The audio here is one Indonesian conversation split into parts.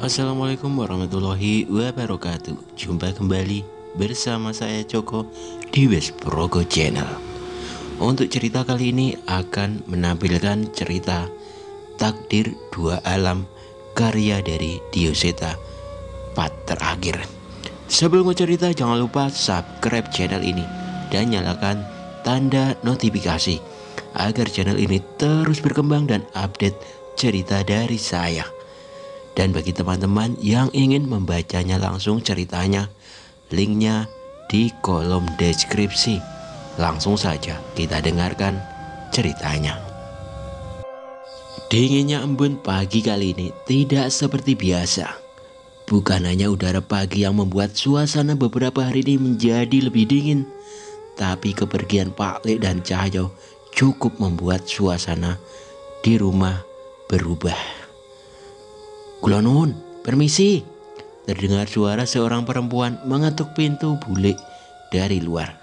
Assalamualaikum warahmatullahi wabarakatuh. Jumpa kembali bersama saya Joko di West Progo Channel. Untuk cerita kali ini akan menampilkan cerita Takdir Dua Alam karya dari Dioseta part terakhir. Sebelum cerita jangan lupa subscribe channel ini dan nyalakan tanda notifikasi agar channel ini terus berkembang dan update cerita dari saya. Dan bagi teman-teman yang ingin membacanya langsung ceritanya, linknya di kolom deskripsi. Langsung saja kita dengarkan ceritanya. Dinginnya embun pagi kali ini tidak seperti biasa. Bukan hanya udara pagi yang membuat suasana beberapa hari ini menjadi lebih dingin, tapi kepergian Pak Le dan Cahyo cukup membuat suasana di rumah berubah. Kula nuwun, permisi. Terdengar suara seorang perempuan mengetuk pintu bule dari luar.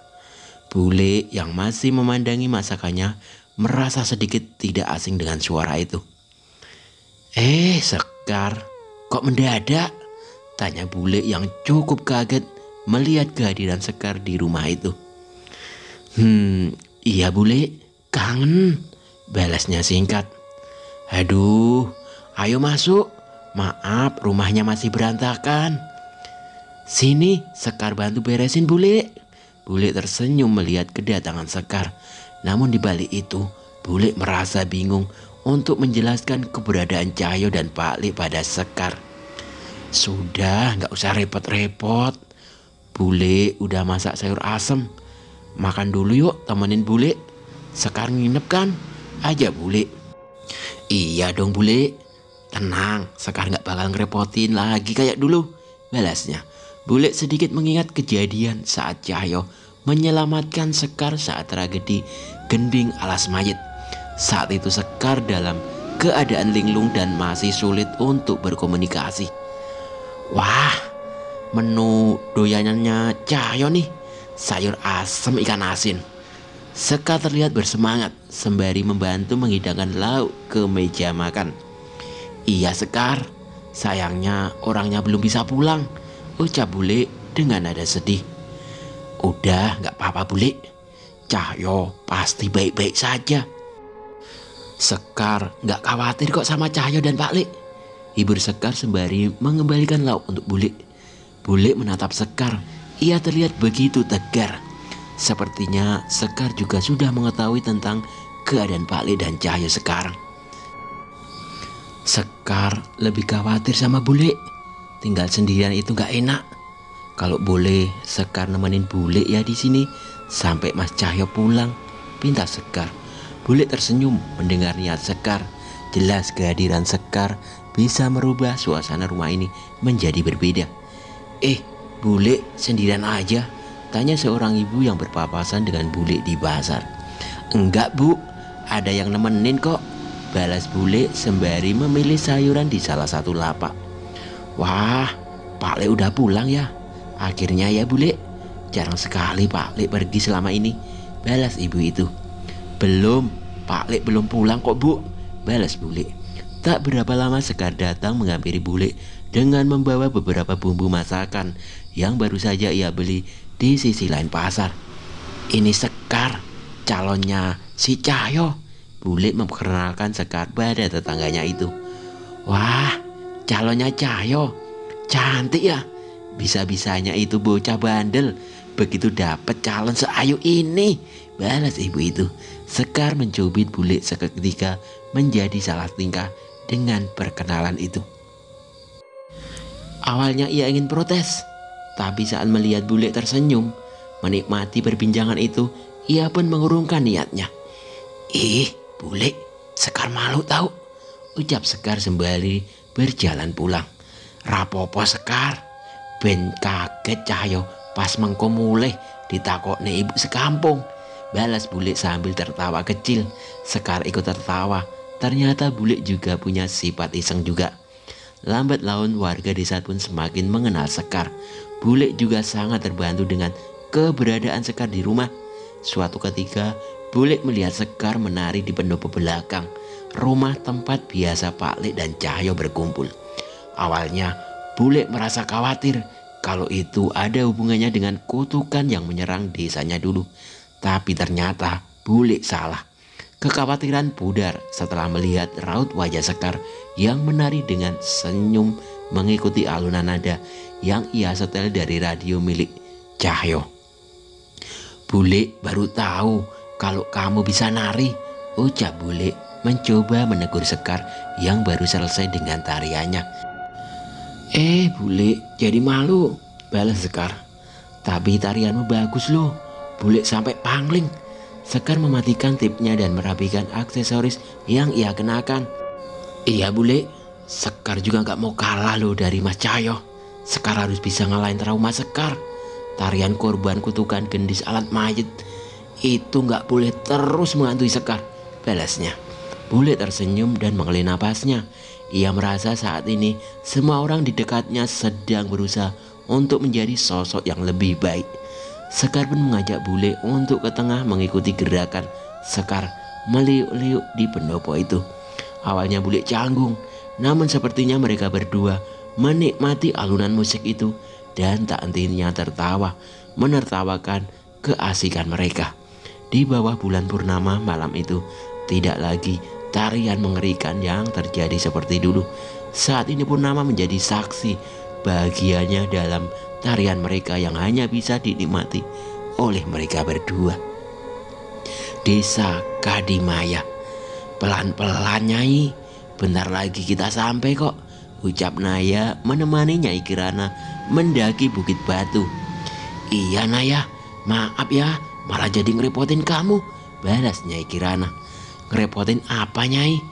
Bule yang masih memandangi masakannya merasa sedikit tidak asing dengan suara itu. Sekar, kok mendadak? Tanya bule yang cukup kaget melihat kehadiran Sekar di rumah itu. Iya bule, kangen. Balasnya singkat. Aduh, ayo masuk. Maaf, rumahnya masih berantakan. Sini, Sekar bantu beresin bule. Bule tersenyum melihat kedatangan Sekar. Namun di balik itu, bule merasa bingung untuk menjelaskan keberadaan Cahyo dan Pak Le pada Sekar. Sudah, gak usah repot-repot. Bule udah masak sayur asem. Makan dulu yuk, temenin bule. Sekar nginep kan? Aja bule. Iya dong bule. Tenang, Sekar gak bakal ngerepotin lagi kayak dulu. Balasnya. Bule sedikit mengingat kejadian saat Cahyo menyelamatkan Sekar saat tragedi gending alas mayit. Saat itu Sekar dalam keadaan linglung dan masih sulit untuk berkomunikasi. Wah, menu doyanannya Cahyo nih, sayur asem ikan asin. Sekar terlihat bersemangat sembari membantu menghidangkan lauk ke meja makan. Iya Sekar, sayangnya orangnya belum bisa pulang, ucap bule dengan nada sedih. Udah gak apa-apa bule, Cahyo pasti baik-baik saja. Sekar gak khawatir kok sama Cahyo dan Pak Le, hibur Sekar sembari mengembalikan lauk untuk bule. Bule menatap Sekar, ia terlihat begitu tegar. Sepertinya Sekar juga sudah mengetahui tentang keadaan Pak Le dan Cahyo sekarang. Sekar lebih khawatir sama bule. Tinggal sendirian itu gak enak. Kalau boleh Sekar nemenin bule ya di sini sampai Mas Cahyo pulang, pinta Sekar. Bule tersenyum mendengar niat Sekar. Jelas kehadiran Sekar bisa merubah suasana rumah ini menjadi berbeda. Bule sendirian aja? Tanya seorang ibu yang berpapasan dengan bule di pasar. Enggak bu, ada yang nemenin kok, balas bule sembari memilih sayuran di salah satu lapak. Wah, Pak Le udah pulang ya? Akhirnya ya bule. Jarang sekali Pak Le pergi selama ini, balas ibu itu. Belum, Pak Le belum pulang kok bu, balas bule. Tak berapa lama Sekar datang menghampiri bule dengan membawa beberapa bumbu masakan yang baru saja ia beli di sisi lain pasar. Ini Sekar, calonnya si Cahyo. Bule memperkenalkan Sekar pada tetangganya itu. Wah, calonnya Cahyo, cantik ya. Bisa-bisanya itu bocah bandel begitu dapat calon seayu ini, balas ibu itu. Sekar mencubit bule seketika menjadi salah tingkah dengan perkenalan itu. Awalnya ia ingin protes, tapi saat melihat bule tersenyum menikmati perbincangan itu, ia pun mengurungkan niatnya. Bule, Sekar malu tahu, ucap Sekar sembari berjalan pulang. Rapopo Sekar, ben kaget Cahyo pas mengko mulih ditakokne ibu sekampung, balas bule sambil tertawa kecil. Sekar ikut tertawa, ternyata bule juga punya sifat iseng juga. Lambat laun warga desa pun semakin mengenal Sekar. Bule juga sangat terbantu dengan keberadaan Sekar di rumah. Suatu ketika bule melihat Sekar menari di pendopo belakang rumah tempat biasa Pak Le dan Cahyo berkumpul. Awalnya bule merasa khawatir kalau itu ada hubungannya dengan kutukan yang menyerang desanya dulu. Tapi ternyata bule salah. Kekhawatiran pudar setelah melihat raut wajah Sekar yang menari dengan senyum mengikuti alunan nada yang ia setel dari radio milik Cahyo. "Bule baru tahu kalau kamu bisa nari," ucap bule mencoba menegur Sekar yang baru selesai dengan tariannya. Bule jadi malu," balas Sekar. "Tapi tarianmu bagus loh," bule sampai pangling. Sekar mematikan tipnya dan merapikan aksesoris yang ia kenakan. "Iya bule, Sekar juga gak mau kalah loh dari Mas Cahyo. Sekar harus bisa ngalahin trauma Sekar. Tarian korban kutukan gendis alat mayat itu gak boleh terus menghantui Sekar," balasnya. Bule tersenyum dan menghela napasnya. Ia merasa saat ini semua orang di dekatnya sedang berusaha untuk menjadi sosok yang lebih baik. Sekar pun mengajak bule untuk ke tengah mengikuti gerakan Sekar meliuk-liuk di pendopo itu. Awalnya bule canggung, namun sepertinya mereka berdua menikmati alunan musik itu dan tak hentinya tertawa menertawakan keasikan mereka. Di bawah bulan purnama malam itu tidak lagi tarian mengerikan yang terjadi seperti dulu. Saat ini purnama menjadi saksi bahagianya dalam tarian mereka yang hanya bisa dinikmati oleh mereka berdua. Desa Kadimaya. "Pelan-pelan Nyai, bentar lagi kita sampai kok," ucap Naya menemani Nyai Kirana mendaki Bukit Batu. "Iya Naya, maaf ya malah jadi ngerepotin kamu," balas Nyai Kirana. "Ngerepotin apa Nyai?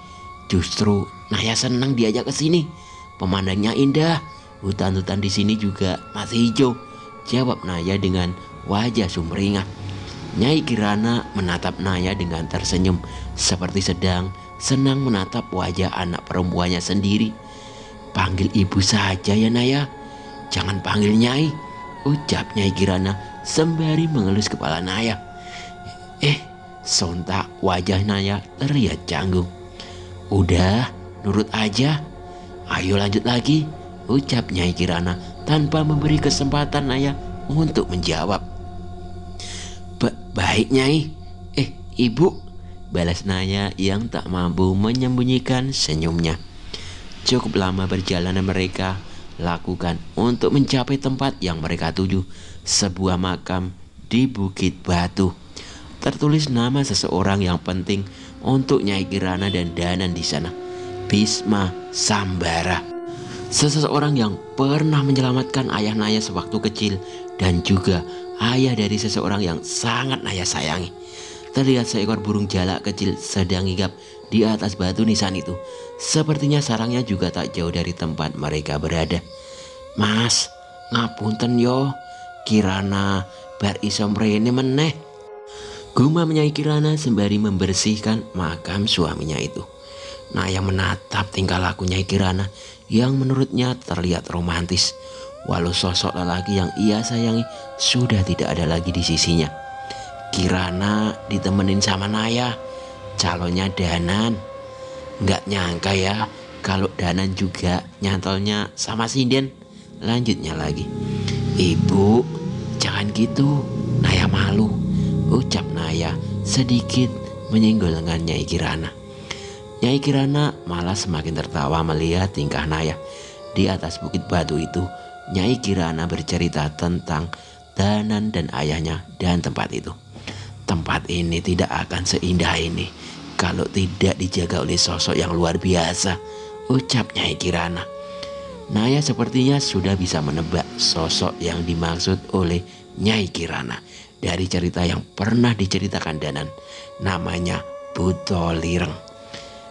Justru Naya senang diajak ke sini. Pemandangannya indah. Hutan-hutan di sini juga masih hijau," jawab Naya dengan wajah sumringah. Nyai Kirana menatap Naya dengan tersenyum seperti sedang senang menatap wajah anak perempuannya sendiri. "Panggil ibu saja ya Naya, jangan panggil Nyai," ucap Nyai Kirana sembari mengelus kepala Naya. Sontak wajah Naya terlihat canggung. "Udah, nurut aja. Ayo lanjut lagi," ucap Nyai Kirana tanpa memberi kesempatan Naya untuk menjawab. Baik Nyai." Ibu," balas Naya yang tak mampu menyembunyikan senyumnya. Cukup lama perjalanan mereka lakukan untuk mencapai tempat yang mereka tuju, sebuah makam di Bukit Batu. Tertulis nama seseorang yang penting untuk Nyai Kirana dan Danan di sana, Bisma Sambara. Seseorang yang pernah menyelamatkan ayah Naya sewaktu kecil dan juga ayah dari seseorang yang sangat Naya sayangi. Terlihat seekor burung jalak kecil sedang hinggap di atas batu nisan itu. Sepertinya sarangnya juga tak jauh dari tempat mereka berada. "Mas, ngapunten yo, Kirana bar iso mrene meneh," gumam Nyai Kirana sembari membersihkan makam suaminya itu. Naya menatap tingkah laku Nyai Kirana yang menurutnya terlihat romantis, walau sosok lelaki yang ia sayangi sudah tidak ada lagi di sisinya. Kirana ditemenin sama Naya, calonnya Danan. Nggak nyangka ya kalau Danan juga nyantolnya sama Sinden, lanjutnya lagi. "Ibu, jangan gitu, Naya malu," ucap Naya sedikit menyinggol lengan Nyai Kirana. Nyai Kirana malah semakin tertawa melihat tingkah Naya. Di atas Bukit Batu itu, Nyai Kirana bercerita tentang Danan dan ayahnya dan tempat itu. "Tempat ini tidak akan seindah ini kalau tidak dijaga oleh sosok yang luar biasa," ucap Nyai Kirana. Naya sepertinya sudah bisa menebak sosok yang dimaksud oleh Nyai Kirana dari cerita yang pernah diceritakan Danan. Namanya Buto Lireng.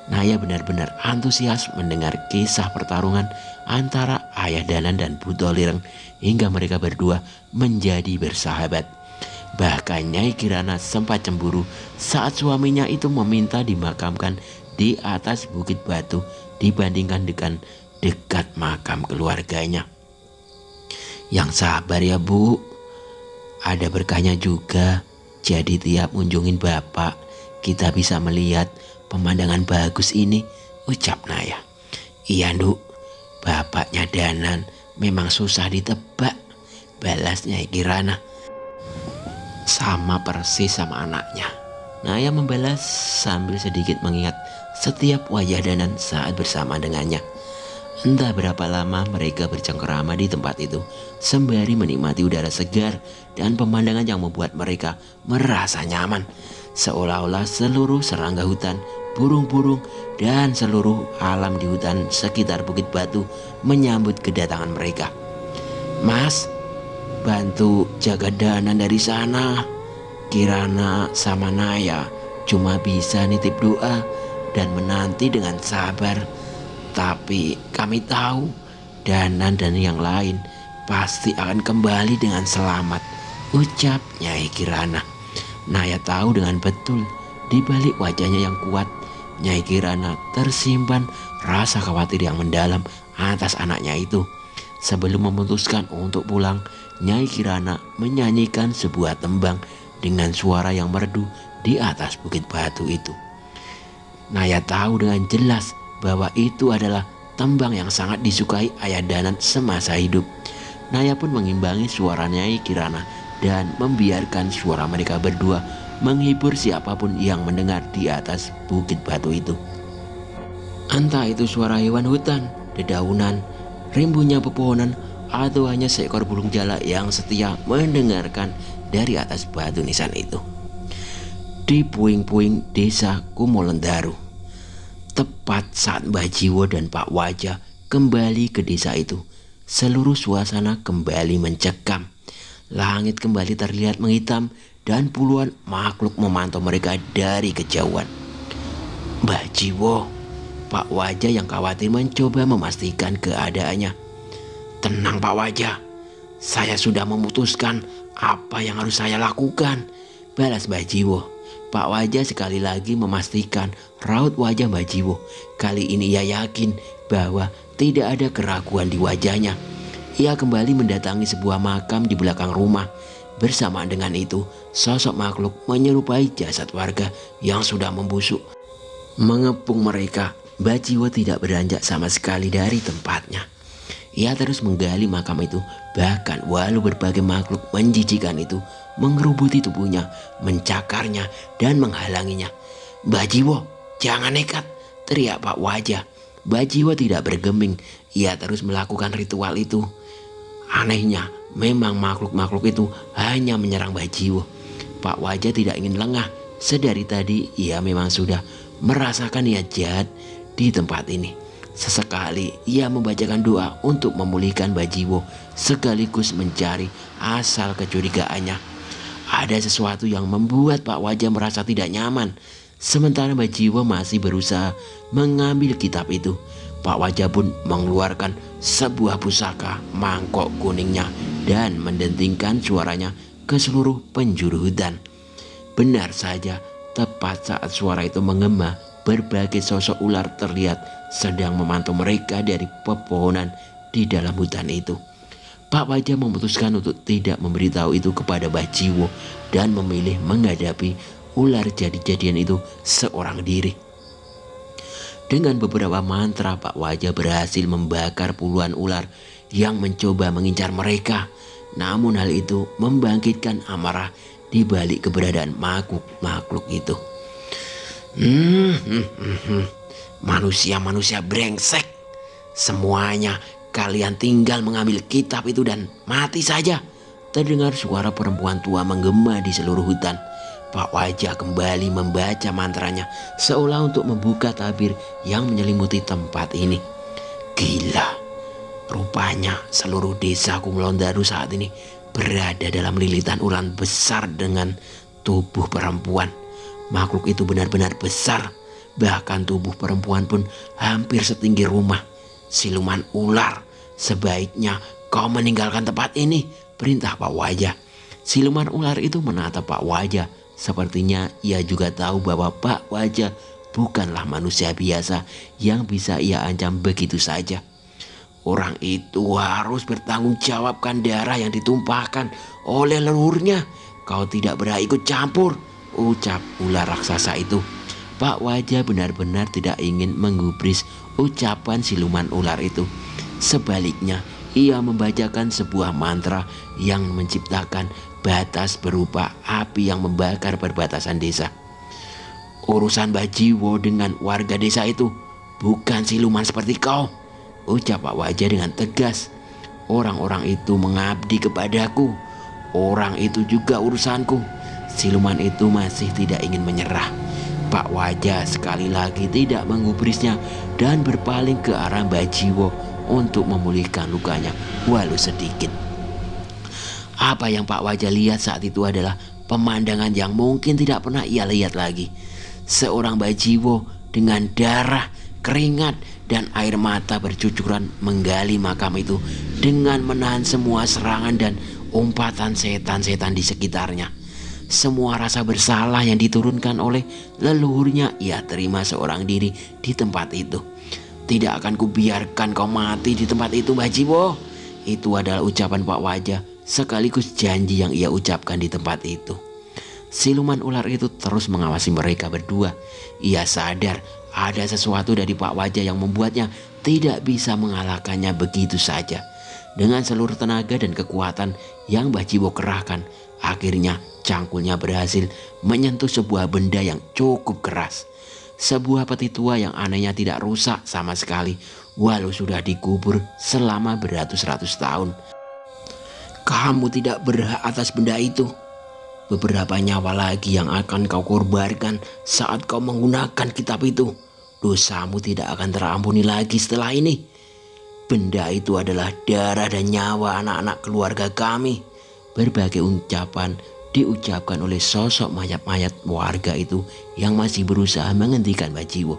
Naya benar-benar antusias mendengar kisah pertarungan antara ayah Danan dan Buto Lireng hingga mereka berdua menjadi bersahabat. Bahkan Nyai Kirana sempat cemburu saat suaminya itu meminta dimakamkan di atas Bukit Batu dibandingkan dengan dekat makam keluarganya. "Yang sabar ya Bu, ada berkahnya juga. Jadi tiap kunjungin Bapak kita bisa melihat pemandangan bagus ini," ucap Naya. "Iya Nduk," Bapaknya Danan memang susah ditebak, balas Nyai Kirana. Sama persis sama anaknya. Naya membalas sambil sedikit mengingat setiap wajah Danan saat bersama dengannya. Entah berapa lama mereka bercengkerama di tempat itu, sembari menikmati udara segar dan pemandangan yang membuat mereka merasa nyaman. Seolah-olah seluruh serangga hutan, burung-burung, dan seluruh alam di hutan sekitar Bukit Batu menyambut kedatangan mereka. Mas, bantu jaga Danan dari sana. Kirana sama Naya cuma bisa nitip doa dan menanti dengan sabar. Tapi kami tahu Danan dan yang lain pasti akan kembali dengan selamat, ucap Nyai Kirana. Naya tahu dengan betul di balik wajahnya yang kuat, Nyai Kirana tersimpan rasa khawatir yang mendalam atas anaknya itu. Sebelum memutuskan untuk pulang, Nyai Kirana menyanyikan sebuah tembang dengan suara yang merdu di atas Bukit Batu itu. Naya tahu dengan jelas bahwa itu adalah tembang yang sangat disukai ayah Danan semasa hidup. Naya pun mengimbangi suara Nyai Kirana dan membiarkan suara mereka berdua menghibur siapapun yang mendengar di atas Bukit Batu itu. Entah itu suara hewan hutan, dedaunan, rimbunya pepohonan, atau hanya seekor burung jalak yang setia mendengarkan dari atas batu nisan itu. Di puing-puing desa Kumolondaru, tepat saat Mbah Jiwo dan Pak Wajah kembali ke desa itu, seluruh suasana kembali mencekam. Langit kembali terlihat menghitam dan puluhan makhluk memantau mereka dari kejauhan. Mbah Jiwo, Pak Wajah yang khawatir mencoba memastikan keadaannya. Tenang Pak Wajah, saya sudah memutuskan apa yang harus saya lakukan, balas Mbah Jiwo. Pak Wajah sekali lagi memastikan raut wajah Mbah Jiwo. Kali ini ia yakin bahwa tidak ada keraguan di wajahnya. Ia kembali mendatangi sebuah makam di belakang rumah. Bersamaan dengan itu, sosok makhluk menyerupai jasad warga yang sudah membusuk mengepung mereka. Mbah Jiwo tidak beranjak sama sekali dari tempatnya. Ia terus menggali makam itu, bahkan walau berbagai makhluk menjijikan itu mengerubuti tubuhnya, mencakarnya dan menghalanginya. Mbah Jiwo, jangan nekat, teriak Pak Wajah. Mbah Jiwo tidak bergeming, ia terus melakukan ritual itu. Anehnya, memang makhluk-makhluk itu hanya menyerang Mbah Jiwo. Pak Wajah tidak ingin lengah, sedari tadi ia memang sudah merasakan niat jahat di tempat ini. Sesekali ia membacakan doa untuk memulihkan Mbah Jiwo, sekaligus mencari asal kecurigaannya. Ada sesuatu yang membuat Pak Wajah merasa tidak nyaman. Sementara Mbah Jiwo masih berusaha mengambil kitab itu, Pak Wajah pun mengeluarkan sebuah pusaka mangkok kuningnya dan mendentingkan suaranya ke seluruh penjuru hutan. Benar saja, tepat saat suara itu menggema, berbagai sosok ular terlihat sedang memantau mereka dari pepohonan di dalam hutan itu. Pak Wajah memutuskan untuk tidak memberitahu itu kepada Mbah Jiwo dan memilih menghadapi ular jadi-jadian itu seorang diri. Dengan beberapa mantra, Pak Wajah berhasil membakar puluhan ular yang mencoba mengincar mereka. Namun hal itu membangkitkan amarah di balik keberadaan makhluk-makhluk itu. Manusia-manusia brengsek, semuanya kalian tinggal mengambil kitab itu dan mati saja. Terdengar suara perempuan tua menggema di seluruh hutan. Pak Wajah kembali membaca mantranya seolah untuk membuka tabir yang menyelimuti tempat ini. Gila, rupanya seluruh desa Kumolondaru saat ini berada dalam lilitan ular besar dengan tubuh perempuan. Makhluk itu benar-benar besar, bahkan tubuh perempuan pun hampir setinggi rumah. Siluman ular, sebaiknya kau meninggalkan tempat ini, perintah Pak Wajah. Siluman ular itu menatap Pak Wajah. Sepertinya ia juga tahu bahwa Pak Wajah bukanlah manusia biasa yang bisa ia ancam begitu saja. Orang itu harus bertanggung jawabkan darah yang ditumpahkan oleh leluhurnya. Kau tidak berhak ikut campur, ucap ular raksasa itu. Pak Wajah benar-benar tidak ingin menggubris ucapan siluman ular itu. Sebaliknya, ia membacakan sebuah mantra yang menciptakan batas berupa api yang membakar perbatasan desa. Urusan Bajiwo dengan warga desa itu bukan siluman seperti kau, ucap Pak Wajah dengan tegas. Orang-orang itu mengabdi kepadaku. Orang itu juga urusanku. Siluman itu masih tidak ingin menyerah. Pak Wajah sekali lagi tidak menggubrisnya dan berpaling ke arah Bajiwo untuk memulihkan lukanya walau sedikit. Apa yang Pak Wajah lihat saat itu adalah pemandangan yang mungkin tidak pernah ia lihat lagi. Seorang Bajiwo dengan darah, keringat, dan air mata bercucuran menggali makam itu dengan menahan semua serangan dan umpatan setan-setan di sekitarnya. Semua rasa bersalah yang diturunkan oleh leluhurnya ia terima seorang diri di tempat itu. Tidak akan kubiarkan kau mati di tempat itu, Bajiwo. Itu adalah ucapan Pak Wajah sekaligus janji yang ia ucapkan di tempat itu. Siluman ular itu terus mengawasi mereka berdua. Ia sadar ada sesuatu dari Pak Wajah yang membuatnya tidak bisa mengalahkannya begitu saja. Dengan seluruh tenaga dan kekuatan yang Bajiwo kerahkan, akhirnya cangkulnya berhasil menyentuh sebuah benda yang cukup keras. Sebuah peti tua yang anehnya tidak rusak sama sekali, walau sudah dikubur selama beratus-ratus tahun. Kamu tidak berhak atas benda itu. Beberapa nyawa lagi yang akan kau korbankan saat kau menggunakan kitab itu. Dosamu tidak akan terampuni lagi setelah ini. Benda itu adalah darah dan nyawa anak-anak keluarga kami. Berbagai ucapan diucapkan oleh sosok mayat-mayat warga itu yang masih berusaha menghentikan Bajiwo.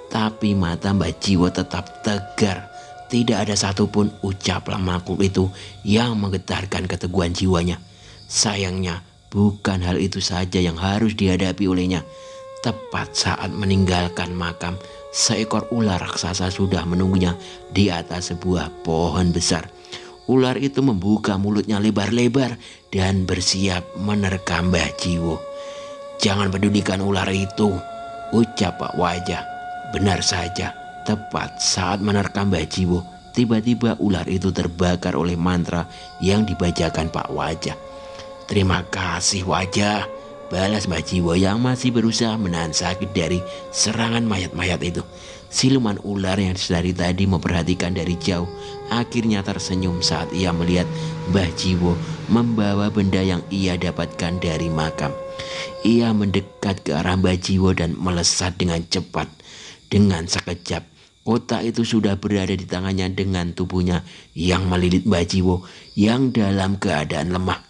Tapi mata Bajiwo tetap tegar. Tidak ada satupun ucapan makhluk itu yang menggetarkan keteguhan jiwanya. Sayangnya, bukan hal itu saja yang harus dihadapi olehnya. Tepat saat meninggalkan makam, seekor ular raksasa sudah menunggunya di atas sebuah pohon besar. Ular itu membuka mulutnya lebar-lebar dan bersiap menerkam Bajiwo. Jangan pedulikan ular itu, ucap Pak Wajah. Benar saja, tepat saat menerkam Bajiwo, tiba-tiba ular itu terbakar oleh mantra yang dibacakan Pak Wajah. Terima kasih Wajah, balas Bajiwo yang masih berusaha menahan sakit dari serangan mayat-mayat itu. Siluman ular yang dari tadi memperhatikan dari jauh akhirnya tersenyum saat ia melihat Bajiwo membawa benda yang ia dapatkan dari makam. Ia mendekat ke arah Bajiwo dan melesat dengan cepat. Dengan sekejap, kotak itu sudah berada di tangannya dengan tubuhnya yang melilit Bajiwo yang dalam keadaan lemah.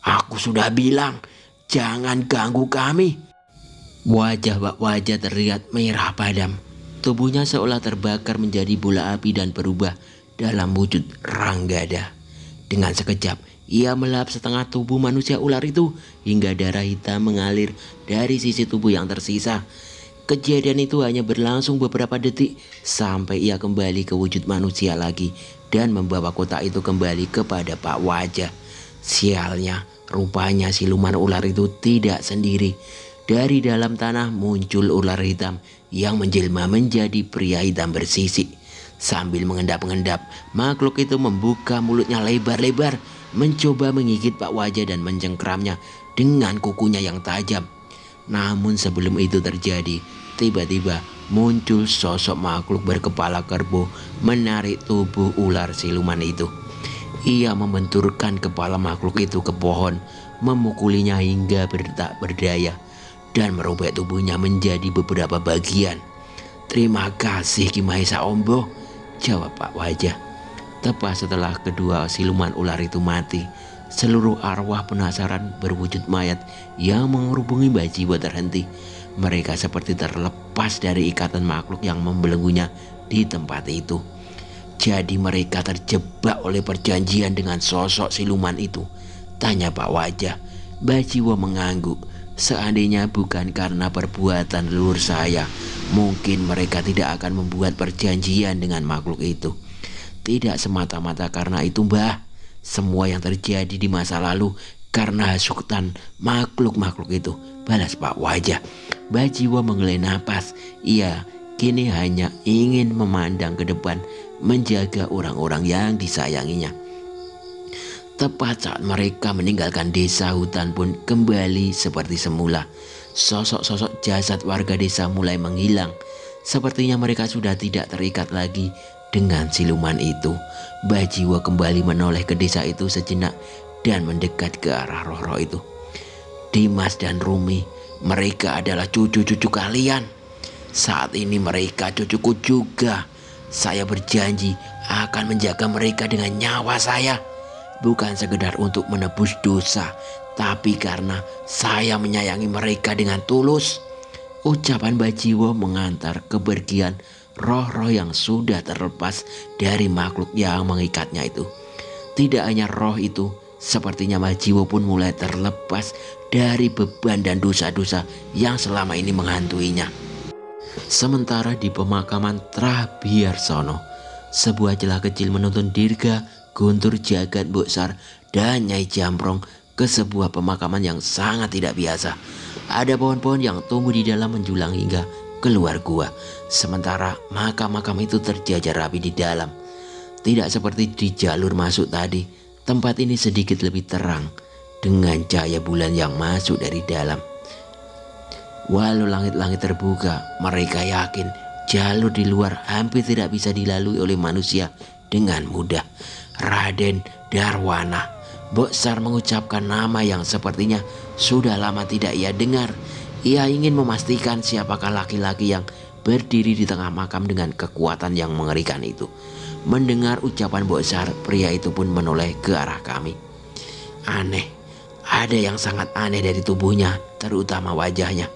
Aku sudah bilang, jangan ganggu kami. Wajah Pak Wajah terlihat merah padam. Tubuhnya seolah terbakar menjadi bola api dan berubah dalam wujud Ranggada. Dengan sekejap, ia melahap setengah tubuh manusia ular itu hingga darah hitam mengalir dari sisi tubuh yang tersisa. Kejadian itu hanya berlangsung beberapa detik sampai ia kembali ke wujud manusia lagi dan membawa kotak itu kembali kepada Pak Wajah. Sialnya, rupanya siluman ular itu tidak sendiri. Dari dalam tanah muncul ular hitam yang menjelma menjadi pria hitam bersisik. Sambil mengendap-endap, makhluk itu membuka mulutnya lebar-lebar, mencoba menggigit Pak Wajah dan mencengkramnya dengan kukunya yang tajam. Namun sebelum itu terjadi, tiba-tiba muncul sosok makhluk berkepala kerbau menarik tubuh ular siluman itu. Ia membenturkan kepala makhluk itu ke pohon, memukulinya hingga tak berdaya dan merobek tubuhnya menjadi beberapa bagian. Terima kasih Ki Mahesa Ombo, jawab Pak Wajah. Tepat setelah kedua siluman ular itu mati, seluruh arwah penasaran berwujud mayat yang menghubungi Bajiwo terhenti. Mereka seperti terlepas dari ikatan makhluk yang membelenggunya di tempat itu. Jadi mereka terjebak oleh perjanjian dengan sosok siluman itu, tanya Pak Wajah. Bajiwo mengangguk. Seandainya bukan karena perbuatan leluhur saya, mungkin mereka tidak akan membuat perjanjian dengan makhluk itu. Tidak semata-mata karena itu, Mbah. Semua yang terjadi di masa lalu karena hasutan makhluk-makhluk itu, balas Pak Wajah. Bajiwo menghela napas. Ia kini hanya ingin memandang ke depan, menjaga orang-orang yang disayanginya. Tepat saat mereka meninggalkan desa, hutan pun kembali seperti semula. Sosok-sosok jasad warga desa mulai menghilang. Sepertinya mereka sudah tidak terikat lagi dengan siluman itu. Bajiwo kembali menoleh ke desa itu sejenak dan mendekat ke arah roh-roh itu. Dimas dan Rumi, mereka adalah cucu-cucu kalian. Saat ini mereka cucuku juga. Saya berjanji akan menjaga mereka dengan nyawa saya. Bukan sekedar untuk menebus dosa, tapi karena saya menyayangi mereka dengan tulus. Ucapan Bajiwo mengantar kepergian roh-roh yang sudah terlepas dari makhluk yang mengikatnya itu. Tidak hanya roh itu, sepertinya Bajiwo pun mulai terlepas dari beban dan dosa-dosa yang selama ini menghantuinya. Sementara di pemakaman Trabiyarsono, sebuah celah kecil menuntun Dirga, Guntur, Jagat, Boksar, dan Nyai Jamprong ke sebuah pemakaman yang sangat tidak biasa. Ada pohon-pohon yang tumbuh di dalam menjulang hingga keluar gua. Sementara makam-makam itu terjajar rapi di dalam. Tidak seperti di jalur masuk tadi, tempat ini sedikit lebih terang dengan cahaya bulan yang masuk dari dalam. Walau langit-langit terbuka, mereka yakin jalur di luar hampir tidak bisa dilalui oleh manusia dengan mudah. Raden Darwana. Boksar mengucapkan nama yang sepertinya sudah lama tidak ia dengar. Ia ingin memastikan siapakah laki-laki yang berdiri di tengah makam dengan kekuatan yang mengerikan itu. Mendengar ucapan Boksar, pria itu pun menoleh ke arah kami. Aneh, ada yang sangat aneh dari tubuhnya, terutama wajahnya.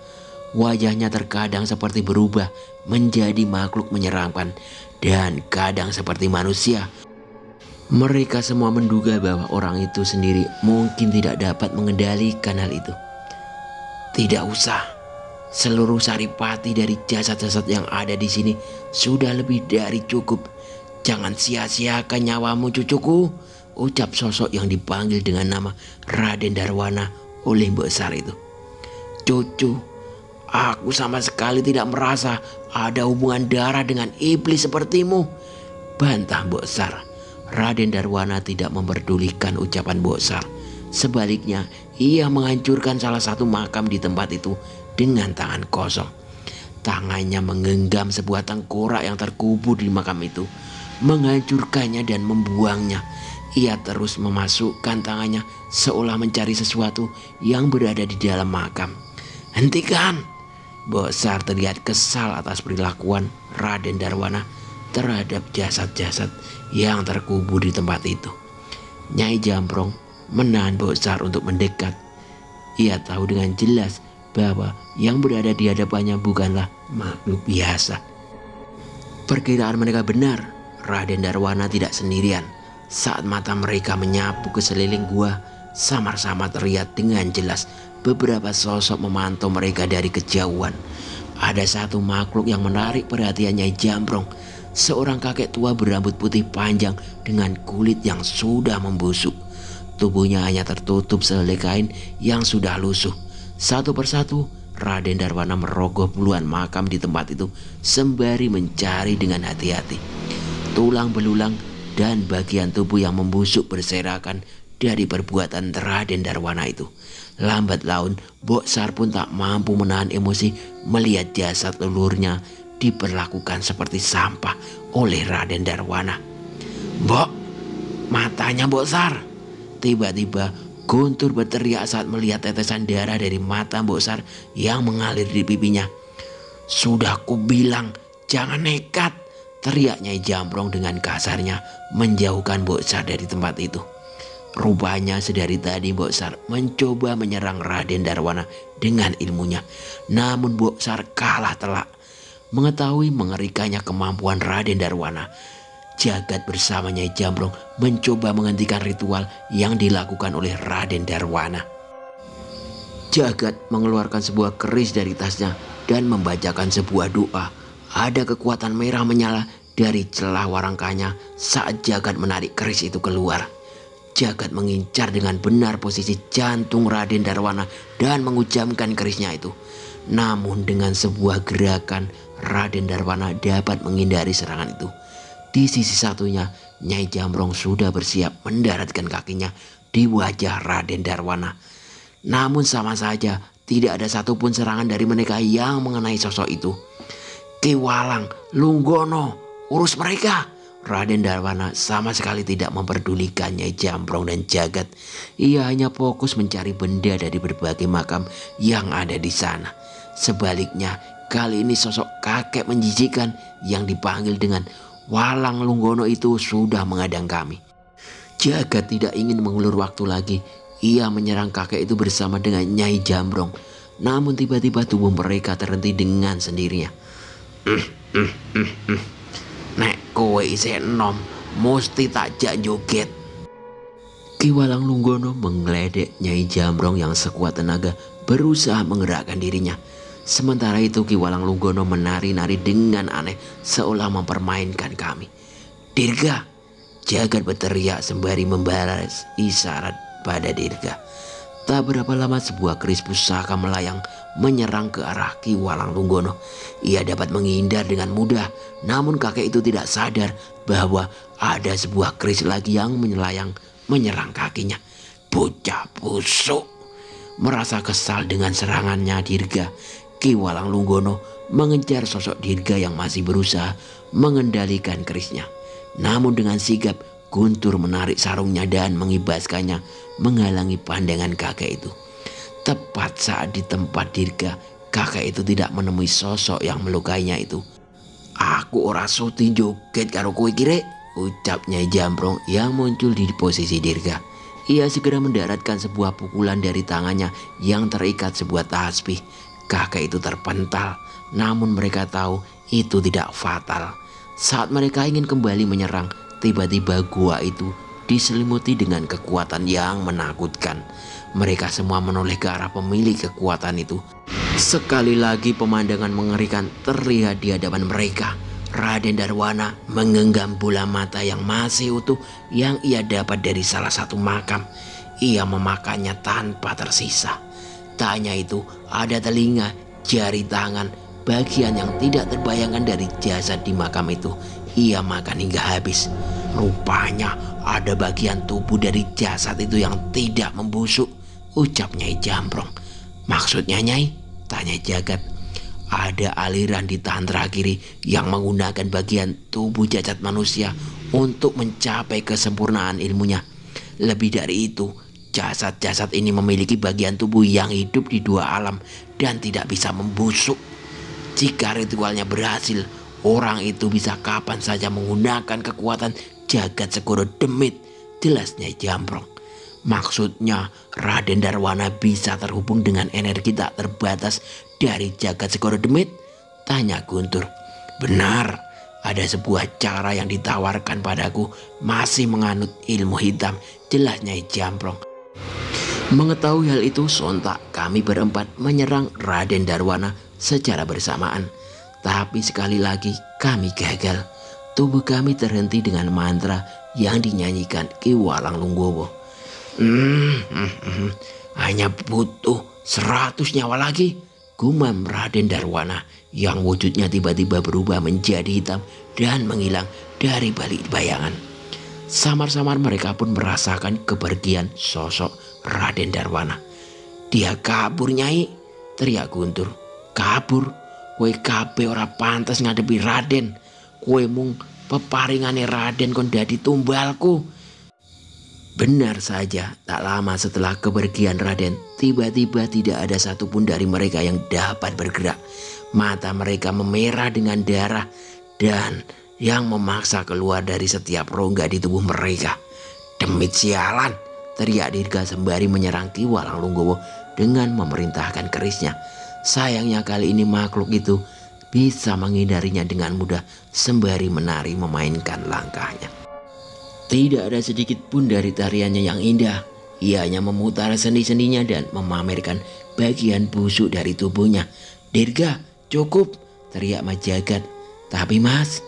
Wajahnya terkadang seperti berubah menjadi makhluk menyeramkan dan kadang seperti manusia. Mereka semua menduga bahwa orang itu sendiri mungkin tidak dapat mengendalikan hal itu. Tidak usah, seluruh saripati dari jasad-jasad yang ada di sini sudah lebih dari cukup. Jangan sia-siakan nyawamu cucuku, ucap sosok yang dipanggil dengan nama Raden Darwana oleh Boksar itu. Cucu, aku sama sekali tidak merasa ada hubungan darah dengan iblis sepertimu, bantah Boksar. Raden Darwana tidak memperdulikan ucapan Boksar. Sebaliknya, ia menghancurkan salah satu makam di tempat itu dengan tangan kosong. Tangannya menggenggam sebuah tengkorak yang terkubur di makam itu, menghancurkannya dan membuangnya. Ia terus memasukkan tangannya seolah mencari sesuatu yang berada di dalam makam. Hentikan! Boksar terlihat kesal atas perilakuan Raden Darwana terhadap jasad-jasad yang terkubur di tempat itu. Nyai Jamprong menahan Boksar untuk mendekat. Ia tahu dengan jelas bahwa yang berada di hadapannya bukanlah makhluk biasa. Perkiraan mereka benar, Raden Darwana tidak sendirian. Saat mata mereka menyapu ke seliling gua, samar-samar terlihat dengan jelas beberapa sosok memantau mereka dari kejauhan. Ada satu makhluk yang menarik perhatian Nyai Jamprong. Seorang kakek tua berambut putih panjang dengan kulit yang sudah membusuk. Tubuhnya hanya tertutup sehelai kain yang sudah lusuh. Satu persatu Raden Darwana merogoh puluhan makam di tempat itu sembari mencari dengan hati-hati. Tulang belulang dan bagian tubuh yang membusuk berserakan dari perbuatan Raden Darwana itu. Lambat laun Boksar pun tak mampu menahan emosi melihat jasad leluhurnya diperlakukan seperti sampah oleh Raden Darwana. Mbok, matanya Boksar! Tiba-tiba Guntur berteriak saat melihat tetesan darah dari mata Boksar yang mengalir di pipinya. Sudah kubilang jangan nekat, teriak Nyai Jamprong dengan kasarnya menjauhkan Boksar dari tempat itu. Rupanya sedari tadi Boksar mencoba menyerang Raden Darwana dengan ilmunya. Namun Boksar kalah telak. Mengetahui mengerikannya kemampuan Raden Darwana, Jagat bersama Nyai Jamprong mencoba menghentikan ritual yang dilakukan oleh Raden Darwana. Jagat mengeluarkan sebuah keris dari tasnya dan membacakan sebuah doa. Ada kekuatan merah menyala dari celah warangkanya saat Jagat menarik keris itu keluar. Jagat mengincar dengan benar posisi jantung Raden Darwana dan menghujamkan kerisnya itu. Namun dengan sebuah gerakan, Raden Darwana dapat menghindari serangan itu. Di sisi satunya, Nyai Jambrong sudah bersiap mendaratkan kakinya di wajah Raden Darwana. Namun sama saja tidak ada satupun serangan dari mereka yang mengenai sosok itu. Ki Walang, Lunggono, urus mereka. Raden Darwana sama sekali tidak memperdulikan Nyai Jambrong dan Jagat. Ia hanya fokus mencari benda dari berbagai makam yang ada di sana. Sebaliknya, kali ini sosok kakek menjijikan yang dipanggil dengan Walang Lunggono itu sudah menghadang kami. Jagat tidak ingin mengulur waktu lagi. Ia menyerang kakek itu bersama dengan Nyai Jambrong. Namun tiba-tiba tubuh mereka terhenti dengan sendirinya. Nek kowe isih enom, mesti takjak joget. Ki Walang Lunggono menggeledek Nyai Jambrong yang sekuat tenaga berusaha menggerakkan dirinya. Sementara itu Ki Walang Lunggono menari-nari dengan aneh seolah mempermainkan kami. Dirga, Jagat berteriak sembari membalas isyarat pada Dirga. Tak berapa lama sebuah keris pusaka melayang menyerang ke arah Ki Walang Lunggono. Ia dapat menghindar dengan mudah, namun kakek itu tidak sadar bahwa ada sebuah keris lagi yang menyerang kakinya. Bocah busuk. Merasa kesal dengan serangannya Dirga, Ki Walang Lunggono mengejar sosok Dirga yang masih berusaha mengendalikan kerisnya. Namun dengan sigap, Guntur menarik sarungnya dan mengibaskannya menghalangi pandangan kakek itu. Tepat saat di tempat Dirga, kakek itu tidak menemui sosok yang melukainya itu. Aku ora suti joget karo kowe kire, ucap Nyai Jambrong yang muncul di posisi Dirga. Ia segera mendaratkan sebuah pukulan dari tangannya yang terikat sebuah tasbih. Kakek itu terpental, namun mereka tahu itu tidak fatal. Saat mereka ingin kembali menyerang, tiba-tiba gua itu diselimuti dengan kekuatan yang menakutkan. Mereka semua menoleh ke arah pemilik kekuatan itu. Sekali lagi pemandangan mengerikan terlihat di hadapan mereka. Raden Darwana menggenggam bola mata yang masih utuh yang ia dapat dari salah satu makam. Ia memakannya tanpa tersisa. Tak hanya itu, ada telinga, jari tangan, bagian yang tidak terbayangkan dari jasad di makam itu. Ia makan hingga habis. Rupanya ada bagian tubuh dari jasad itu yang tidak membusuk, ucap Nyai Jambrong. Maksudnya Nyai? Tanya Jagat. Ada aliran di tantra kiri yang menggunakan bagian tubuh jasad manusia untuk mencapai kesempurnaan ilmunya. Lebih dari itu, jasad-jasad ini memiliki bagian tubuh yang hidup di dua alam dan tidak bisa membusuk. Jika ritualnya berhasil, orang itu bisa kapan saja menggunakan kekuatan Jagat Segoro Demit, jelasnya Jambrong. Maksudnya Raden Darwana bisa terhubung dengan energi tak terbatas dari Jagat Segoro Demit? Tanya Guntur. Benar, ada sebuah cara yang ditawarkan padaku masih menganut ilmu hitam, jelasnya Jambrong. Mengetahui hal itu, sontak kami berempat menyerang Raden Darwana secara bersamaan. Tapi sekali lagi kami gagal. Tubuh kami terhenti dengan mantra yang dinyanyikan Ki Walang Lunggowo. Hanya butuh 100 nyawa lagi, gumam Raden Darwana yang wujudnya tiba-tiba berubah menjadi hitam dan menghilang dari balik bayangan. Samar-samar mereka pun merasakan kepergian sosok Raden Darwana. Dia kabur Nyai, teriak Guntur. Kabur? Kowe kabeh ora pantas ngadepi Raden. Kowe mung peparingane Raden kon dadi tumbalku. Benar saja, tak lama setelah kepergian Raden, tiba-tiba tidak ada satupun dari mereka yang dapat bergerak. Mata mereka memerah dengan darah dan yang memaksa keluar dari setiap rongga di tubuh mereka. Demit sialan, teriak Dirga sembari menyerang Ki Walang Lunggowo dengan memerintahkan kerisnya. Sayangnya kali ini makhluk itu bisa menghindarinya dengan mudah sembari menari memainkan langkahnya. Tidak ada sedikit pun dari tariannya yang indah. Ia hanya memutar sendi-sendinya dan memamerkan bagian busuk dari tubuhnya. Dirga, cukup, teriak Mas Jagat. Tapi Mas,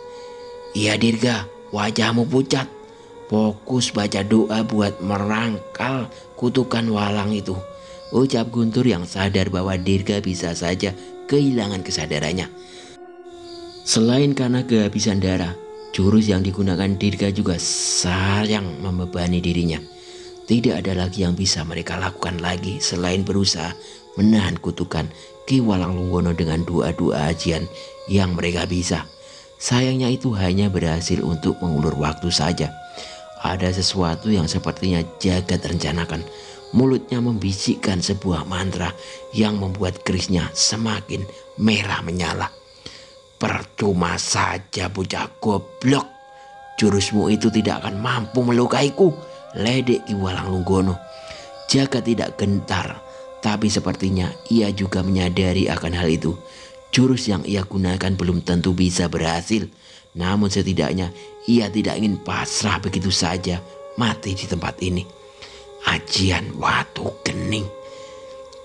iya Dirga, wajahmu pucat. Fokus baca doa buat merangkal kutukan walang itu, ucap Guntur yang sadar bahwa Dirga bisa saja kehilangan kesadarannya. Selain karena kehabisan darah, jurus yang digunakan Dirga juga sayang membebani dirinya. Tidak ada lagi yang bisa mereka lakukan lagi selain berusaha menahan kutukan Ki Walanglunggono dengan dua ajian yang mereka bisa. Sayangnya itu hanya berhasil untuk mengulur waktu saja. Ada sesuatu yang sepertinya jagat rencanakan. Mulutnya membisikkan sebuah mantra yang membuat kerisnya semakin merah menyala. Percuma saja bocah goblok. Jurusmu itu tidak akan mampu melukaiku, ledek Ki Walanglunggono. Jagat tidak gentar, tapi sepertinya ia juga menyadari akan hal itu. Jurus yang ia gunakan belum tentu bisa berhasil. Namun setidaknya ia tidak ingin pasrah begitu saja mati di tempat ini. Ajian Watu Gening.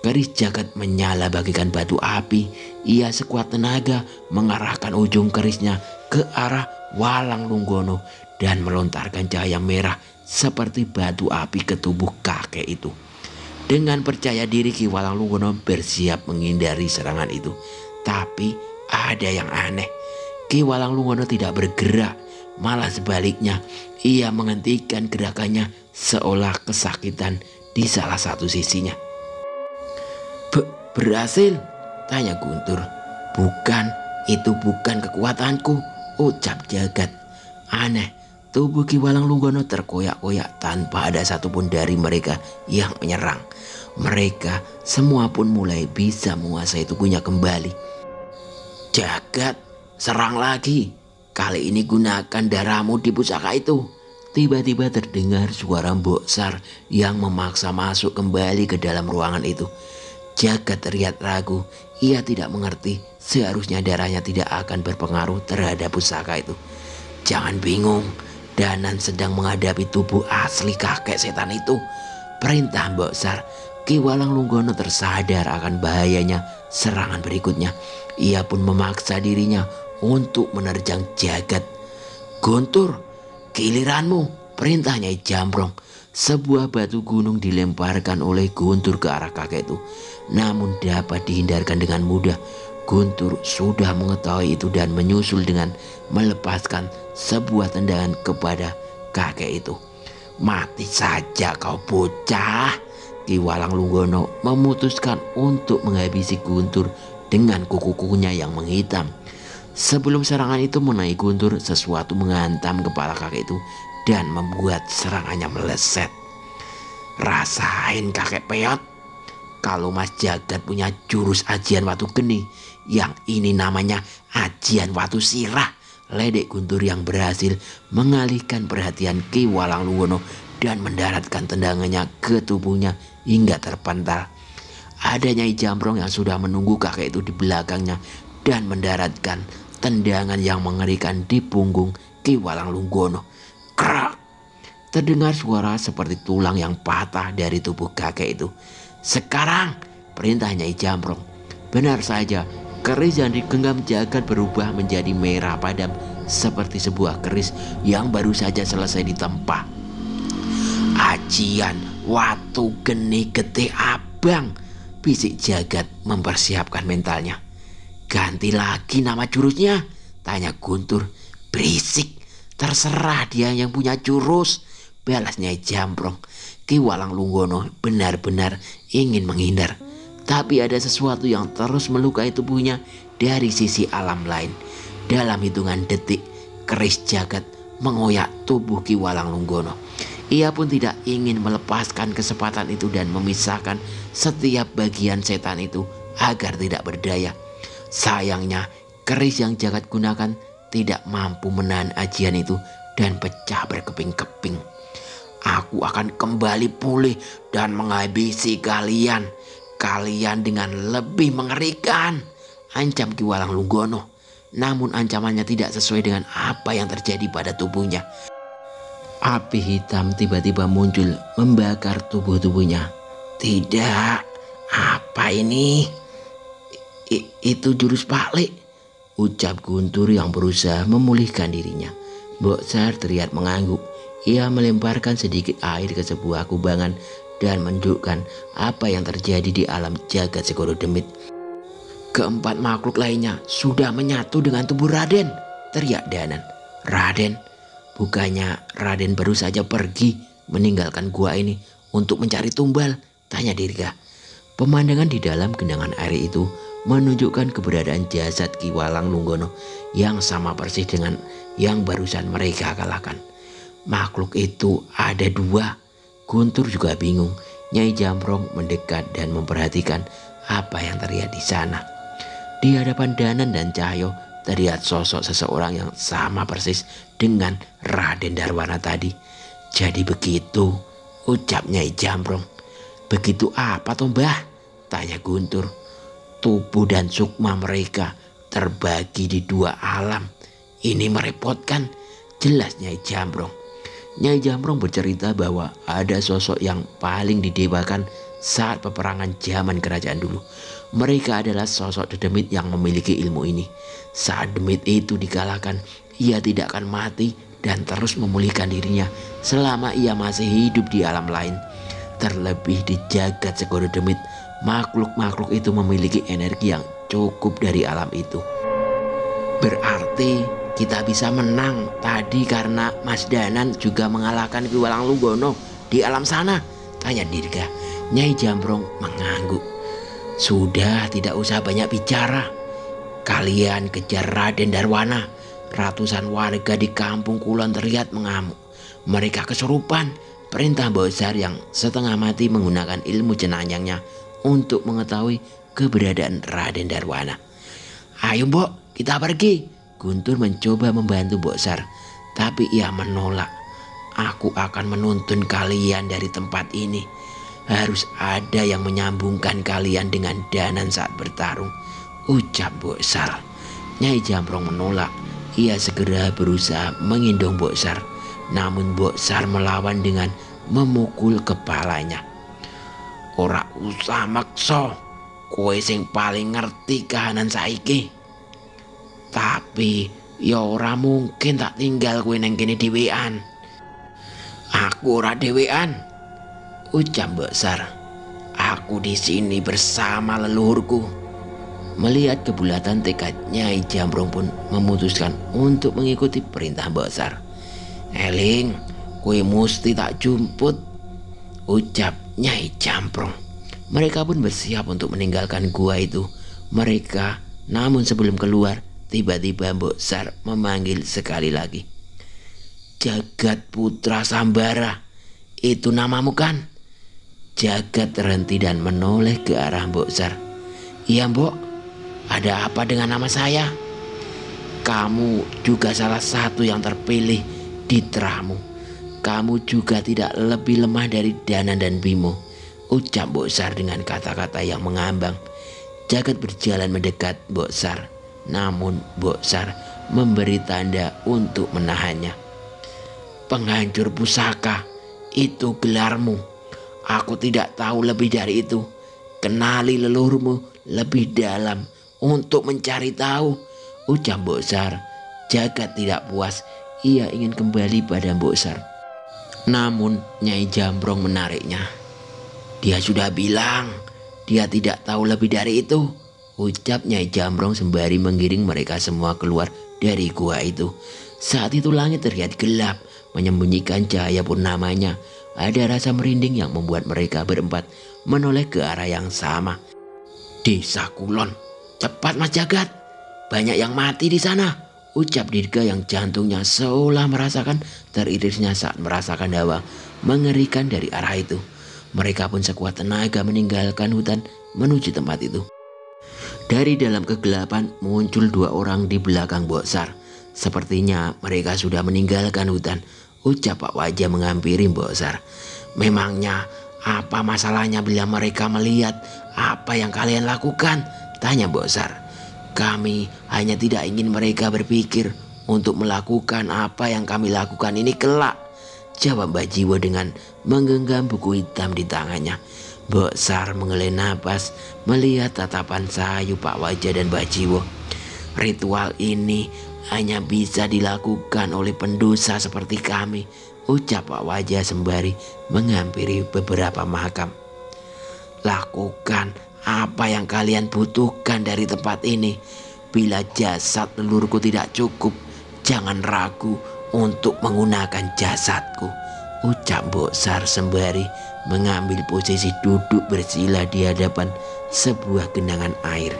Keris jagat menyala bagaikan batu api. Ia sekuat tenaga mengarahkan ujung kerisnya ke arah Walanglunggono dan melontarkan cahaya merah seperti batu api ke tubuh kakek itu. Dengan percaya diri Ki Walanglunggono bersiap menghindari serangan itu. Tapi ada yang aneh. Ki Walanglunggono tidak bergerak, malah sebaliknya ia menghentikan gerakannya seolah kesakitan di salah satu sisinya. Berhasil? Tanya Guntur. Bukan, itu bukan kekuatanku, ucap Jagat. Aneh, tubuh Ki Walanglunggono terkoyak-koyak tanpa ada satupun dari mereka yang menyerang. Mereka semua pun mulai bisa menguasai tubuhnya kembali. Jagat, serang lagi. Kali ini gunakan darahmu di pusaka itu. Tiba-tiba terdengar suara Mbok Sar yang memaksa masuk kembali ke dalam ruangan itu. Jagat terlihat ragu. Ia tidak mengerti seharusnya darahnya tidak akan berpengaruh terhadap pusaka itu. Jangan bingung, Danan sedang menghadapi tubuh asli kakek setan itu, perintah Mbok Sar. Ki Walanglunggono tersadar akan bahayanya serangan berikutnya. Ia pun memaksa dirinya untuk menerjang Jagat. Guntur, giliranmu, perintahnya Jambrong. Sebuah batu gunung dilemparkan oleh Guntur ke arah kakek itu. Namun dapat dihindarkan dengan mudah. Guntur sudah mengetahui itu dan menyusul dengan melepaskan sebuah tendangan kepada kakek itu. Mati saja kau bocah. Ki Walanglunggono memutuskan untuk menghabisi Guntur dengan kuku-kukunya yang menghitam. Sebelum serangan itu mengenai Guntur, sesuatu menghantam kepala kakek itu dan membuat serangannya meleset. Rasain kakek peot. Kalau Mas Jagat punya jurus ajian Watu Geni, yang ini namanya ajian Watu Sirah, ledek Guntur yang berhasil mengalihkan perhatian Ki Walanglunggono dan mendaratkan tendangannya ke tubuhnya hingga terpental. Ada Nyai Jambrong yang sudah menunggu kakek itu di belakangnya dan mendaratkan tendangan yang mengerikan di punggung Ki Walanglunggono. Krak! Terdengar suara seperti tulang yang patah dari tubuh kakek itu. Sekarang, perintah Nyai Jambrong. Benar saja, keris yang digenggam Jagat berubah menjadi merah padam seperti sebuah keris yang baru saja selesai ditempa. Ajian Watu Geni Getih Abang, bisik Jagat mempersiapkan mentalnya. Ganti lagi nama jurusnya, tanya Guntur. Berisik, terserah dia yang punya jurus, balasnya Jambrong. Ki Walanglunggono benar-benar ingin menghindar, tapi ada sesuatu yang terus melukai tubuhnya dari sisi alam lain. Dalam hitungan detik, keris Jagat mengoyak tubuh Ki Walanglunggono. Ia pun tidak ingin melepaskan kesempatan itu dan memisahkan setiap bagian setan itu agar tidak berdaya. Sayangnya, keris yang Jagat gunakan tidak mampu menahan ajian itu dan pecah berkeping-keping. Aku akan kembali pulih dan menghabisi kalian. Kalian dengan lebih mengerikan, ancam Ki Walanglunggono. Namun ancamannya tidak sesuai dengan apa yang terjadi pada tubuhnya. Api hitam tiba-tiba muncul membakar tubuhnya. Tidak, apa ini? Itu jurus Pak Lek, ucap Guntur yang berusaha memulihkan dirinya. Mbok Sar terlihat mengangguk. Ia melemparkan sedikit air ke sebuah kubangan dan menunjukkan apa yang terjadi di alam jagat Segoro Demit. Keempat makhluk lainnya sudah menyatu dengan tubuh Raden, teriak Danan. Raden, bukannya Raden baru saja pergi meninggalkan gua ini untuk mencari tumbal, tanya Dirga. Pemandangan di dalam genangan air itu menunjukkan keberadaan jasad Ki Walang Nunggono yang sama persis dengan yang barusan mereka kalahkan. Makhluk itu ada dua. Guntur juga bingung. Nyai Jamrong mendekat dan memperhatikan apa yang terlihat di sana. Di hadapan Danan dan Cahyo terlihat sosok seseorang yang sama persis dengan Raden Darwana tadi. Jadi begitu, ucap Nyai Jamrong. Begitu apa toh Mbah? Tanya Guntur. Tubuh dan sukma mereka terbagi di dua alam. Ini merepotkan, jelas Nyai Jamrong. Nyai Jamrong bercerita bahwa ada sosok yang paling didewakan saat peperangan zaman kerajaan dulu. Mereka adalah sosok dedemit yang memiliki ilmu ini. Saat demit itu dikalahkan, ia tidak akan mati dan terus memulihkan dirinya selama ia masih hidup di alam lain. Terlebih di jagat segoro demit, makhluk-makhluk itu memiliki energi yang cukup dari alam itu. Berarti kita bisa menang tadi karena Mas Danan juga mengalahkan Ki Walang Nunggono di alam sana, tanya Dirga. Nyai Jamrong mengangguk. Sudah, tidak usah banyak bicara. Kalian kejar Raden Darwana. Ratusan warga di kampung Kulon terlihat mengamuk. Mereka kesurupan. Perintah Bosar yang setengah mati menggunakan ilmu jenayangnya untuk mengetahui keberadaan Raden Darwana. Ayo Mbok, kita pergi. Guntur mencoba membantu Bosar, tapi ia menolak. Aku akan menuntun kalian dari tempat ini. Harus ada yang menyambungkan kalian dengan Danan saat bertarung, ucap Bosar. Nyai Jamrong menolak. Ia segera berusaha mengindong Bosar, namun Bosar melawan dengan memukul kepalanya. Ora usah maksa, kowe sing paling ngerti kahanan saiki. Tapi ya ora mungkin tak tinggal kowe nang kene dhewean. Aku ora dhewean, ucap Bosar. Aku di sini bersama leluhurku. Melihat kebulatan tekad Nyai Jamrong pun memutuskan untuk mengikuti perintah Bosar. Eling, kowe mesti tak jumput, ucap Nyai Jamrong. Mereka pun bersiap untuk meninggalkan gua itu. Namun sebelum keluar, tiba-tiba Bosar memanggil sekali lagi. Jagat Putra Sambara, itu namamu kan? Jagat terhenti dan menoleh ke arah Bosar. Iya Mbok, ada apa dengan nama saya? Kamu juga salah satu yang terpilih di teramu. Kamu juga tidak lebih lemah dari Danan dan Bimo, ucap Bosar dengan kata-kata yang mengambang. Jagat berjalan mendekat Bosar, namun Bosar memberi tanda untuk menahannya. Penghancur pusaka, itu gelarmu. Aku tidak tahu lebih dari itu. Kenali leluhurmu lebih dalam untuk mencari tahu, ucap Bosar. Jagat tidak puas. Ia ingin kembali pada Bosar. Namun Nyai Jamrong menariknya. Dia sudah bilang dia tidak tahu lebih dari itu, ucap Nyai Jamrong sembari menggiring mereka semua keluar dari gua itu. Saat itu langit terlihat gelap, menyembunyikan cahaya purnamanya. Ada rasa merinding yang membuat mereka berempat menoleh ke arah yang sama. Desa Kulon, cepat Mas Jagat, banyak yang mati di sana, ucap Dirga yang jantungnya seolah merasakan teririsnya saat merasakan hawa mengerikan dari arah itu. Mereka pun sekuat tenaga meninggalkan hutan menuju tempat itu. Dari dalam kegelapan muncul dua orang di belakang Bosar. Sepertinya mereka sudah meninggalkan hutan, ucap Pak Wajah menghampiri Bosar. Memangnya apa masalahnya bila mereka melihat apa yang kalian lakukan? Tanya Bosar. Kami hanya tidak ingin mereka berpikir untuk melakukan apa yang kami lakukan ini kelak, jawab Bajiwo dengan menggenggam buku hitam di tangannya. Bosar menghela napas melihat tatapan sayu Pak Wajah dan Bajiwo. Ritual ini hanya bisa dilakukan oleh pendosa seperti kami, ucap Pak Wajah sembari menghampiri beberapa makam. Lakukan apa yang kalian butuhkan dari tempat ini. Bila jasad leluhurku tidak cukup, jangan ragu untuk menggunakan jasadku, ucap Boksar sembari mengambil posisi duduk bersila di hadapan sebuah genangan air.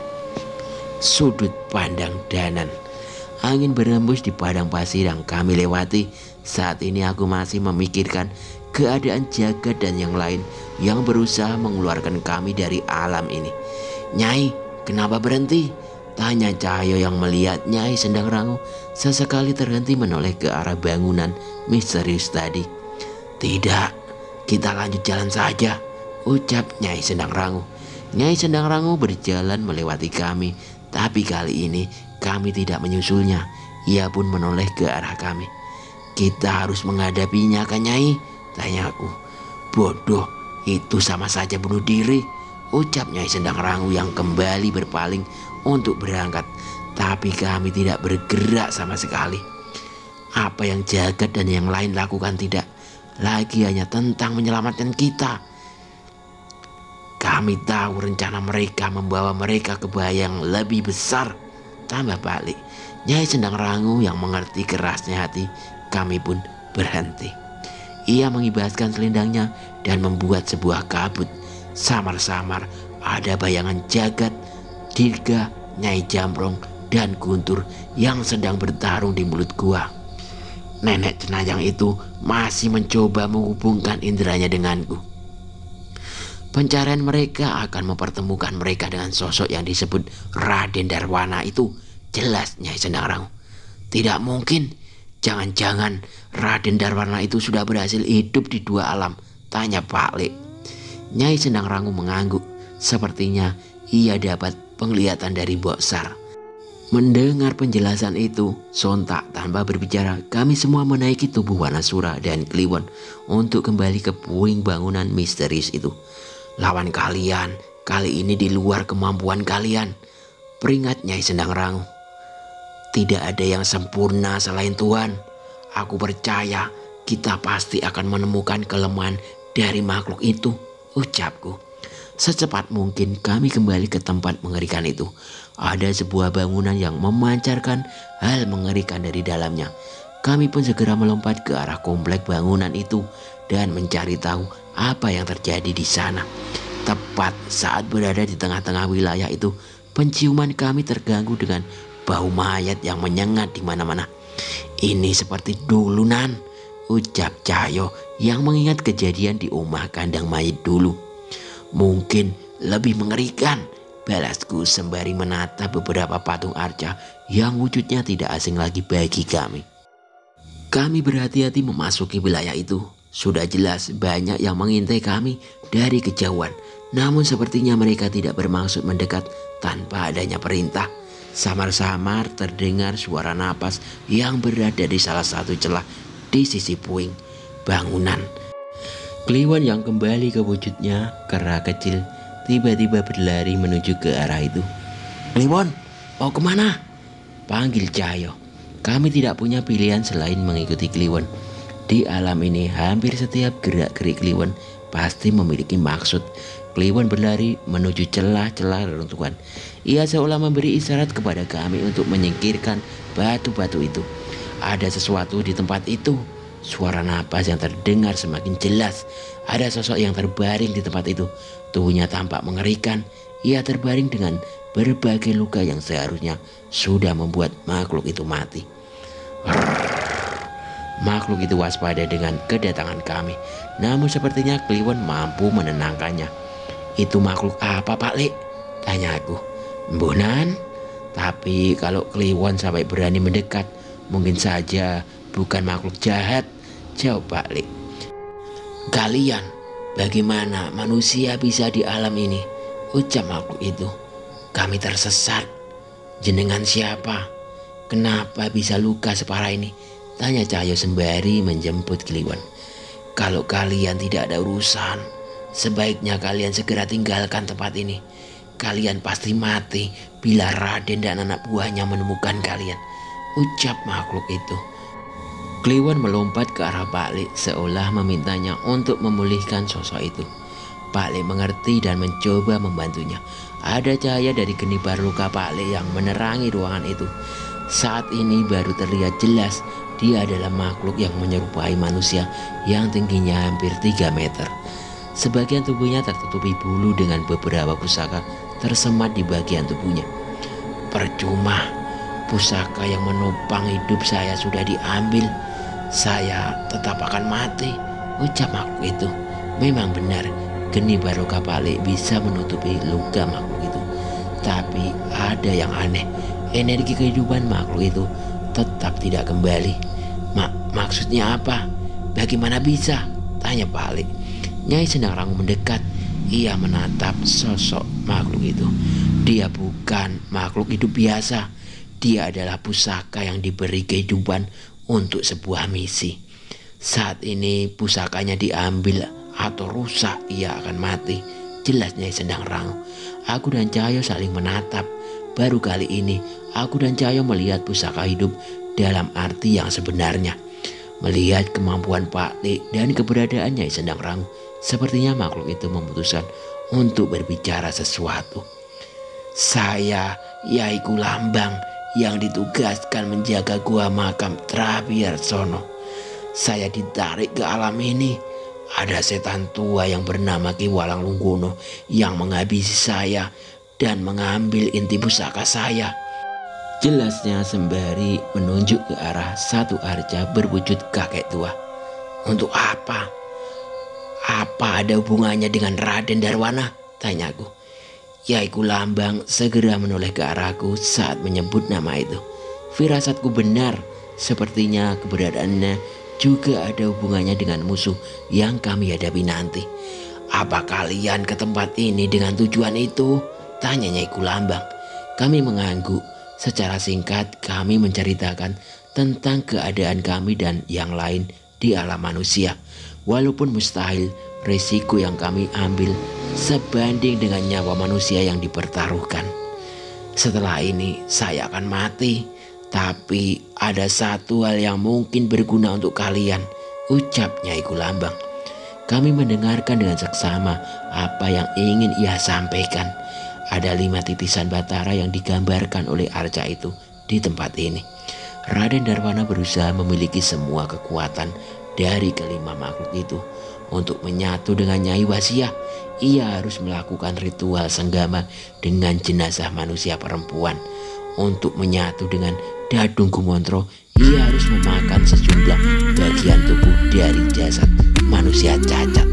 Sudut pandang Danan. Angin berembus di padang pasir yang kami lewati. Saat ini aku masih memikirkan keadaan jagat dan yang lain yang berusaha mengeluarkan kami dari alam ini. Nyai, kenapa berhenti? Tanya Cahyo yang melihat Nyai Sendang Rangu sesekali terhenti menoleh ke arah bangunan misterius tadi. Tidak, kita lanjut jalan saja, ucap Nyai Sendang Rangu. Nyai Sendang Rangu berjalan melewati kami, tapi kali ini kami tidak menyusulnya. Ia pun menoleh ke arah kami. Kita harus menghadapinya kan Nyai? Tanyaku. Bodoh, itu sama saja bunuh diri, ucap Nyai Sendang Rangu yang kembali berpaling untuk berangkat. Tapi kami tidak bergerak sama sekali. Apa yang jagat dan yang lain lakukan tidak lagi hanya tentang menyelamatkan kita. Kami tahu rencana mereka membawa mereka ke bahaya yang lebih besar. Tambah balik Nyai Sendang Rangu yang mengerti kerasnya hati kami pun berhenti. Ia mengibaskan selendangnya dan membuat sebuah kabut. Samar-samar ada bayangan jagat, Dirga, Nyai Jamrong, dan Guntur yang sedang bertarung di mulut gua. Nenek Cenayang itu masih mencoba menghubungkan inderanya denganku. Pencarian mereka akan mempertemukan mereka dengan sosok yang disebut Raden Darwana itu. Jelas Nyai Sendang Rangu. Tidak mungkin. Jangan-jangan Raden Darwana itu sudah berhasil hidup di dua alam, tanya Pak Lek. Nyai Sendang Rangu mengangguk. Sepertinya ia dapat penglihatan dari Boksar. Mendengar penjelasan itu, sontak tanpa berbicara kami semua menaiki tubuh Wanasura dan Kliwon untuk kembali ke puing bangunan misterius itu. Lawan kalian kali ini di luar kemampuan kalian, peringat Nyai Sendang Rangu. Tidak ada yang sempurna selain Tuhan. Aku percaya kita pasti akan menemukan kelemahan dari makhluk itu, ucapku. Secepat mungkin kami kembali ke tempat mengerikan itu. Ada sebuah bangunan yang memancarkan hal mengerikan dari dalamnya. Kami pun segera melompat ke arah komplek bangunan itu dan mencari tahu apa yang terjadi di sana. Tepat saat berada di tengah-tengah wilayah itu, penciuman kami terganggu dengan bau mayat yang menyengat di mana-mana. Ini seperti dulu Nan, ucap Cahyo yang mengingat kejadian di rumah kandang mayat dulu. Mungkin lebih mengerikan, balasku sembari menatap beberapa patung arca yang wujudnya tidak asing lagi bagi kami. Kami berhati-hati memasuki wilayah itu. Sudah jelas banyak yang mengintai kami dari kejauhan. Namun sepertinya mereka tidak bermaksud mendekat tanpa adanya perintah. Samar-samar terdengar suara napas yang berada di salah satu celah di sisi puing bangunan. Kliwon yang kembali ke wujudnya kera kecil tiba-tiba berlari menuju ke arah itu. Kliwon, mau kemana? Panggil Cahyo. Kami tidak punya pilihan selain mengikuti Kliwon. Di alam ini hampir setiap gerak-gerik Kliwon pasti memiliki maksud. Kliwon berlari menuju celah-celah reruntuhan. Ia seolah memberi isyarat kepada kami untuk menyingkirkan batu-batu itu. Ada sesuatu di tempat itu. Suara napas yang terdengar semakin jelas. Ada sosok yang terbaring di tempat itu. Tubuhnya tampak mengerikan. Ia terbaring dengan berbagai luka yang seharusnya sudah membuat makhluk itu mati. Makhluk itu waspada dengan kedatangan kami. Namun sepertinya Kliwon mampu menenangkannya. Itu makhluk apa Pak Lek? Tanya aku. Mbuh Nan, tapi kalau Kliwon sampai berani mendekat, mungkin saja bukan makhluk jahat, jawab Pak Lek. Kalian, bagaimana manusia bisa di alam ini? Ucap makhluk itu. Kami tersesat. Jenengan siapa? Kenapa bisa luka separah ini? Tanya Cahyo sembari menjemput Kliwon. Kalau kalian tidak ada urusan, sebaiknya kalian segera tinggalkan tempat ini. Kalian pasti mati bila Raden dan anak buahnya menemukan kalian, ucap makhluk itu. Kliwon melompat ke arah Pak Lek seolah memintanya untuk memulihkan sosok itu. Pak Le mengerti dan mencoba membantunya. Ada cahaya dari geni luka Pak Le yang menerangi ruangan itu. Saat ini baru terlihat jelas dia adalah makhluk yang menyerupai manusia yang tingginya hampir 3 meter. Sebagian tubuhnya tertutupi bulu dengan beberapa pusaka tersemat di bagian tubuhnya. Percuma, pusaka yang menopang hidup saya sudah diambil. Saya tetap akan mati, ucap makhluk itu. Memang benar, geni barokah Pak Le bisa menutupi luka makhluk itu. Tapi ada yang aneh, energi kehidupan makhluk itu tetap tidak kembali. Maksudnya apa? Bagaimana bisa? Tanya Pak Le. Nyai Sendang Rangu mendekat. Ia menatap sosok makhluk itu. Dia bukan makhluk hidup biasa. Dia adalah pusaka yang diberi kehidupan untuk sebuah misi. Saat ini pusakanya diambil atau rusak, ia akan mati. Jelas Nyai Sendang Rangu. Aku dan Cahyo saling menatap. Baru kali ini aku dan Cahyo melihat pusaka hidup dalam arti yang sebenarnya. Melihat kemampuan Pak Le dan keberadaan Nyai Sendang Rangu, sepertinya makhluk itu memutuskan untuk berbicara sesuatu. Saya Yai Kulambang yang ditugaskan menjaga gua makam Trabiyarsono. Saya ditarik ke alam ini. Ada setan tua yang bernama Ki Walang Lunggono yang menghabisi saya dan mengambil inti pusaka saya. Jelasnya sembari menunjuk ke arah satu arca berwujud kakek tua. Untuk apa? Apa ada hubungannya dengan Raden Darwana? Tanyaku. Yai Kulambang segera menoleh ke arahku saat menyebut nama itu. Firasatku benar, sepertinya keberadaannya juga ada hubungannya dengan musuh yang kami hadapi nanti. Apa kalian ke tempat ini dengan tujuan itu? Tanya Nyai Kulambang. Kami mengangguk. Secara singkat kami menceritakan tentang keadaan kami dan yang lain di alam manusia. Walaupun mustahil, risiko yang kami ambil sebanding dengan nyawa manusia yang dipertaruhkan. Setelah ini saya akan mati, tapi ada satu hal yang mungkin berguna untuk kalian, ucap Nyai Kulambang. Kami mendengarkan dengan seksama apa yang ingin ia sampaikan. Ada 5 titisan batara yang digambarkan oleh arca itu di tempat ini. Raden Darwana berusaha memiliki semua kekuatan dari kelima makhluk itu. Untuk menyatu dengan Nyai Wasiah, ia harus melakukan ritual senggama dengan jenazah manusia perempuan. Untuk menyatu dengan Dadung Gumontro, ia harus memakan sejumlah bagian tubuh dari jasad manusia cacat.